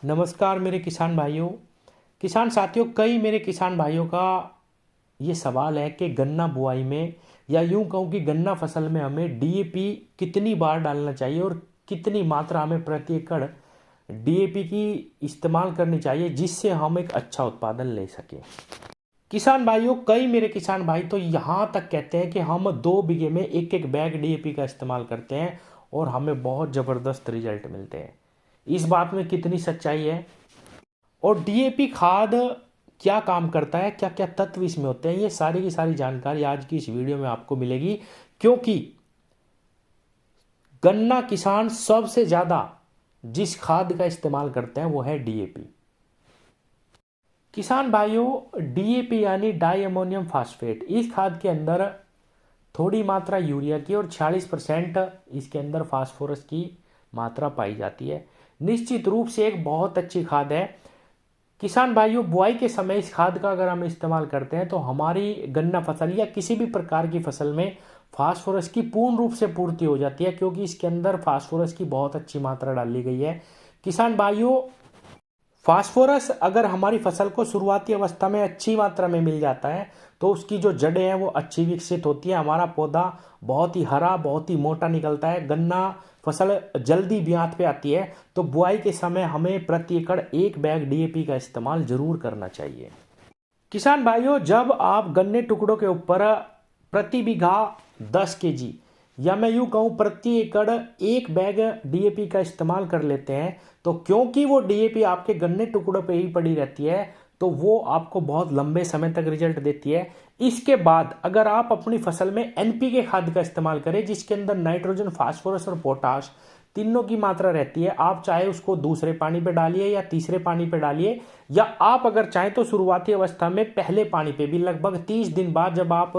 नमस्कार मेरे किसान भाइयों। किसान साथियों, कई मेरे किसान भाइयों का ये सवाल है कि गन्ना बुआई में या यूं कहूँ कि गन्ना फसल में हमें डीएपी कितनी बार डालना चाहिए और कितनी मात्रा हमें प्रति एकड़ डीएपी की इस्तेमाल करनी चाहिए जिससे हम एक अच्छा उत्पादन ले सकें। किसान भाइयों, कई मेरे किसान भाई तो यहाँ तक कहते हैं कि हम 2 बीघे में एक एक बैग डीएपी का इस्तेमाल करते हैं और हमें बहुत ज़बरदस्त रिजल्ट मिलते हैं। इस बात में कितनी सच्चाई है और डीएपी खाद क्या काम करता है, क्या क्या तत्व इसमें होते हैं, ये सारी की सारी जानकारी आज की इस वीडियो में आपको मिलेगी। क्योंकि गन्ना किसान सबसे ज़्यादा जिस खाद का इस्तेमाल करते हैं वो है डीएपी। किसान भाइयों, डीएपी यानी डाई अमोनियम फास्फेट, इस खाद के अंदर थोड़ी मात्रा यूरिया की और 46% इसके अंदर फास्फोरस की मात्रा पाई जाती है। निश्चित रूप से एक बहुत अच्छी खाद है। किसान भाइयों, बुआई के समय इस खाद का अगर हम इस्तेमाल करते हैं तो हमारी गन्ना फसल या किसी भी प्रकार की फसल में फास्फोरस की पूर्ण रूप से पूर्ति हो जाती है, क्योंकि इसके अंदर फास्फोरस की बहुत अच्छी मात्रा डाली गई है। किसान भाइयों, फास्फोरस अगर हमारी फसल को शुरुआती अवस्था में अच्छी मात्रा में मिल जाता है तो उसकी जो जड़ें हैं वो अच्छी विकसित होती है, हमारा पौधा बहुत ही हरा, बहुत ही मोटा निकलता है, गन्ना फसल जल्दी ब्यात पे आती है। तो बुआई के समय हमें प्रति एकड़ 1 बैग डीएपी का इस्तेमाल जरूर करना चाहिए। किसान भाइयों, जब आप गन्ने टुकड़ों के ऊपर प्रति बीघा 10 केजी या मैं यूं कहूं प्रति एकड़ 1 बैग डीएपी का इस्तेमाल कर लेते हैं तो क्योंकि वो डीएपी आपके गन्ने टुकड़ों पे ही पड़ी रहती है तो वो आपको बहुत लंबे समय तक रिजल्ट देती है। इसके बाद अगर आप अपनी फसल में एनपीके खाद का इस्तेमाल करें जिसके अंदर नाइट्रोजन, फास्फोरस और पोटाश तीनों की मात्रा रहती है, आप चाहे उसको दूसरे पानी पे डालिए या तीसरे पानी पे डालिए, या आप अगर चाहें तो शुरुआती अवस्था में पहले पानी पे भी लगभग 30 दिन बाद जब आप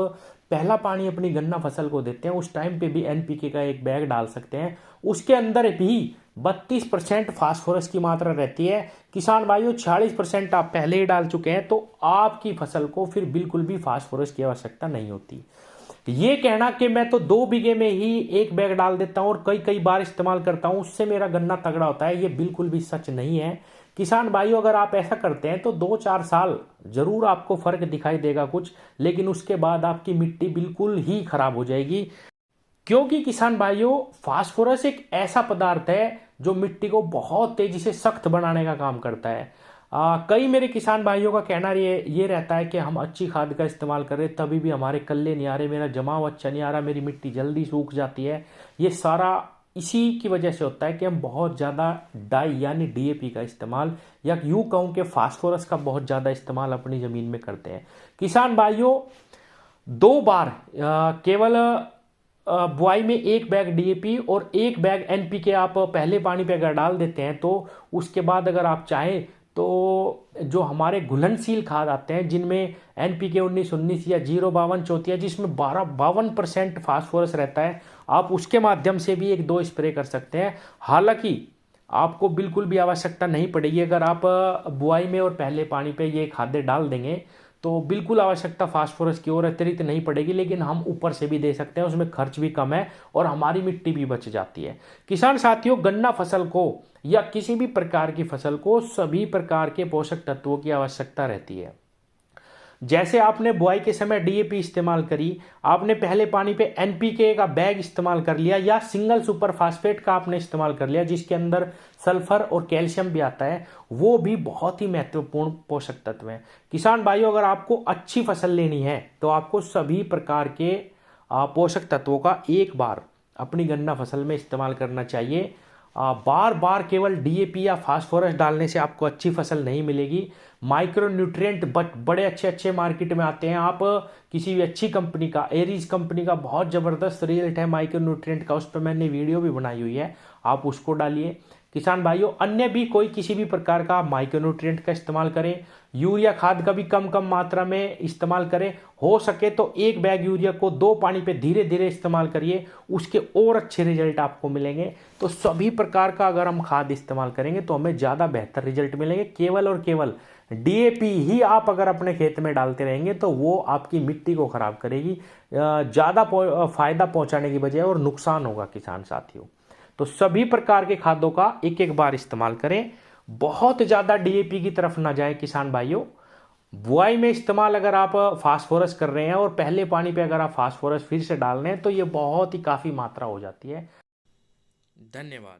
पहला पानी अपनी गन्ना फसल को देते हैं उस टाइम पे भी एनपीके का 1 बैग डाल सकते हैं। उसके अंदर भी 32% फास्फोरस की मात्रा रहती है। किसान भाइयों, 46% आप पहले ही डाल चुके हैं तो आपकी फसल को फिर बिल्कुल भी फास्फोरस की आवश्यकता नहीं होती। ये कहना कि मैं तो 2 बीघे में ही 1 बैग डाल देता हूं और कई कई बार इस्तेमाल करता हूं उससे मेरा गन्ना तगड़ा होता है, ये बिल्कुल भी सच नहीं है। किसान भाइयों, अगर आप ऐसा करते हैं तो 2-4 साल जरूर आपको फर्क दिखाई देगा कुछ, लेकिन उसके बाद आपकी मिट्टी बिल्कुल ही खराब हो जाएगी। क्योंकि किसान भाइयों, फास्फोरस एक ऐसा पदार्थ है जो मिट्टी को बहुत तेजी से सख्त बनाने का काम करता है। कई मेरे किसान भाइयों का कहना ये रहता है कि हम अच्छी खाद का इस्तेमाल करें तभी भी हमारे कल्ले नहीं आ रहे, मेरा जमाव अच्छा नहीं आ रहा, मेरी मिट्टी जल्दी सूख जाती है। ये सारा इसी की वजह से होता है कि हम बहुत ज़्यादा डाई यानी डीएपी का इस्तेमाल या यूं कहूँ कि फास्फोरस का बहुत ज़्यादा इस्तेमाल अपनी ज़मीन में करते हैं। किसान भाइयों, 2 बार केवल बुआई में 1 बैग डीएपी और 1 बैग एनपीके आप पहले पानी पे अगर डाल देते हैं तो उसके बाद अगर आप चाहें तो जो हमारे घुलनशील खाद आते हैं जिनमें एनपीके 19-19 या 052-34 जिसमें 52% फास्फोरस रहता है, आप उसके माध्यम से भी 1-2 स्प्रे कर सकते हैं। हालांकि आपको बिल्कुल भी आवश्यकता नहीं पड़ेगी, अगर आप बुआई में और पहले पानी पे ये खाद्य डाल देंगे तो बिल्कुल आवश्यकता फास्फोरस की ओर अतिरिक्त नहीं पड़ेगी, लेकिन हम ऊपर से भी दे सकते हैं, उसमें खर्च भी कम है और हमारी मिट्टी भी बच जाती है। किसान साथियों, गन्ना फसल को या किसी भी प्रकार की फसल को सभी प्रकार के पोषक तत्वों की आवश्यकता रहती है। जैसे आपने बुआई के समय डीएपी इस्तेमाल करी, आपने पहले पानी पे एनपीके का बैग इस्तेमाल कर लिया या सिंगल सुपर फास्फेट का आपने इस्तेमाल कर लिया जिसके अंदर सल्फर और कैल्शियम भी आता है, वो भी बहुत ही महत्वपूर्ण पोषक तत्व हैं। किसान भाइयों, अगर आपको अच्छी फसल लेनी है तो आपको सभी प्रकार के पोषक तत्वों का एक बार अपनी गन्ना फसल में इस्तेमाल करना चाहिए। बार बार केवल डीएपी या फास्फोरस डालने से आपको अच्छी फसल नहीं मिलेगी। माइक्रो न्यूट्रिएंट बड़े अच्छे अच्छे मार्केट में आते हैं, आप किसी भी अच्छी कंपनी का, एरीज कंपनी का बहुत ज़बरदस्त रिजल्ट है माइक्रो न्यूट्रिएंट का, उस पर मैंने वीडियो भी बनाई हुई है, आप उसको डालिए। किसान भाइयों, अन्य भी कोई किसी भी प्रकार का माइक्रो न्यूट्रिएंट का इस्तेमाल करें, यूरिया खाद का भी कम कम मात्रा में इस्तेमाल करें, हो सके तो 1 बैग यूरिया को 2 पानी पे धीरे धीरे इस्तेमाल करिए, उसके और अच्छे रिजल्ट आपको मिलेंगे। तो सभी प्रकार का अगर हम खाद इस्तेमाल करेंगे तो हमें ज़्यादा बेहतर रिजल्ट मिलेंगे। केवल और केवल डीएपी ही आप अगर अपने खेत में डालते रहेंगे तो वो आपकी मिट्टी को खराब करेगी, ज़्यादा फायदा पहुंचाने की बजाय और नुकसान होगा किसान साथियों। तो सभी प्रकार के खादों का एक एक बार इस्तेमाल करें बहुत ज़्यादा डीएपी की तरफ ना जाए किसान भाइयों। बुआई में इस्तेमाल अगर आप फास्फोरस कर रहे हैं और पहले पानी पे अगर आप फास्फोरस फिर से डाल रहे हैं तो ये बहुत ही काफ़ी मात्रा हो जाती है। धन्यवाद।